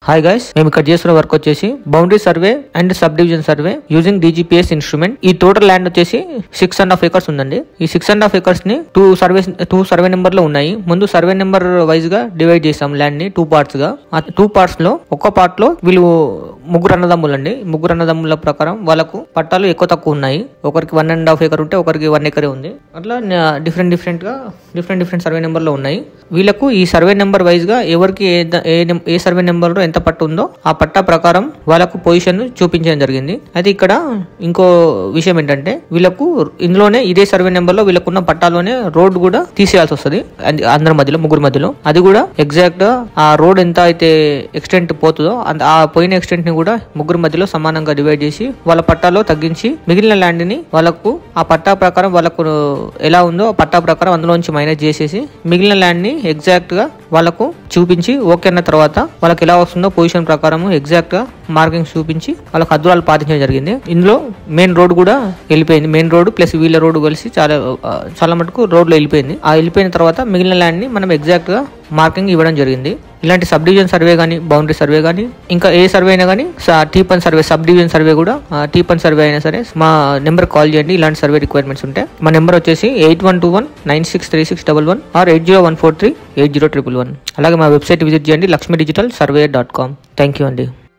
Hi guys, మేము ఇక్కడ చేస్తున్న వర్క్ వచ్చేసి boundary survey and sub division survey using DGPS instrument. ఈ టోటల్ ల్యాండ్ వచ్చేసి 6.5 acres ఉందండి. ఈ 6.5 acres ని టూ సర్వే నెంబర్ లో ఉన్నాయి. ముందు సర్వే నెంబర్ వైజ్ గా డివైడ్ చేసాం ల్యాండ్ ని 2 parts గా. ఆ 2 parts లో ఒక్క పార్ట్ లో వీళ్ళు ముగ్గురు అన్నదమ్ములండి. ముగ్గురు అన్నదమ్ముల ప్రకారం వాళ్ళకు పట్టాలు ఎక్కువ తక్కువ ఉన్నాయి. ఒకరికి 1.5 acre ఉంటే ఒకరికి 1 acre ఉంది. అట్లా డిఫరెంట్ సర్వే నెంబర్ లో ఉన్నాయి. వీళ్ళకు ఈ సర్వే నెంబర్ వైజ్ గా ఎవరికి ఏ సర్వే నెంబర్ లో ఎంత పట్టు ఉందో ఆ పట్టా ప్రకారం వాళ్ళకు పొజిషన్ చూపించడం జరిగింది. అయితే ఇక్కడ ఇంకో విషయం ఏంటంటే వీళ్ళకు ఇందులోనే ఇదే సర్వే నెంబర్ లో వీళ్ళకున్న పట్టాలోనే రోడ్ కూడా తీసేయాల్సి వస్తుంది అందరి మధ్యలో, ముగ్గురు మధ్యలో. అది కూడా ఎగ్జాక్ట్ గా ఆ రోడ్ ఎంత అయితే ఎక్స్టెంట్ పోతుందో ఆ పోయిన ఎక్స్టెంట్ ని కూడా ముగ్గురు మధ్యలో సమానంగా డివైడ్ చేసి వాళ్ళ పట్టాలో తగ్గించి మిగిలిన ల్యాండ్ ని వాళ్ళకు ఆ పట్టా ప్రకారం వాళ్ళకు ఎలా ఉందో ఆ పట్టా ప్రకారం అందులోంచి మైనస్ చేసేసి మిగిలిన ల్యాండ్ ని ఎగ్జాక్ట్ గా వాళ్ళకు చూపించి ఓకే అన్న తర్వాత వాళ్ళకి ఎలా వస్తుందో పొజిషన్ ప్రకారం ఎగ్జాక్ట్ గా మార్కింగ్ చూపించి వాళ్ళకి హద్దురాలు పాటించడం జరిగింది. ఇందులో మెయిన్ రోడ్ కూడా వెళ్ళిపోయింది. మెయిన్ రోడ్ ప్లస్ వీళ్ళ రోడ్ కలిసి చాలా మటుకు రోడ్ లో వెళ్ళిపోయింది. ఆ వెళ్ళిపోయిన తర్వాత మిగిలిన ల్యాండ్ ని మనం ఎగ్జాక్ట్ గా మార్కింగ్ ఇవ్వడం జరిగింది. ఇలాంటి సబ్ డివిజన్ సర్వే కానీ, బౌండరీ సర్వే కానీ, ఇంకా ఏ సర్వే అయినా కానీ, టీపన్ సర్వే, సబ్ డివిజన్ సర్వే కూడా టీపన్ సర్వే అయినా సరే మా నెంబర్ కాల్ చేయండి. ఇలాంటి సర్వే రిక్వైర్మెంట్స్ ఉంటే మా నెంబర్ వచ్చేసి 8121963611 or 801438011. అలాగే మా వెబ్సైట్ విజిట్ చేయండి, lakshmidigitalsurveyor.com. థ్యాంక్ యూ అండి.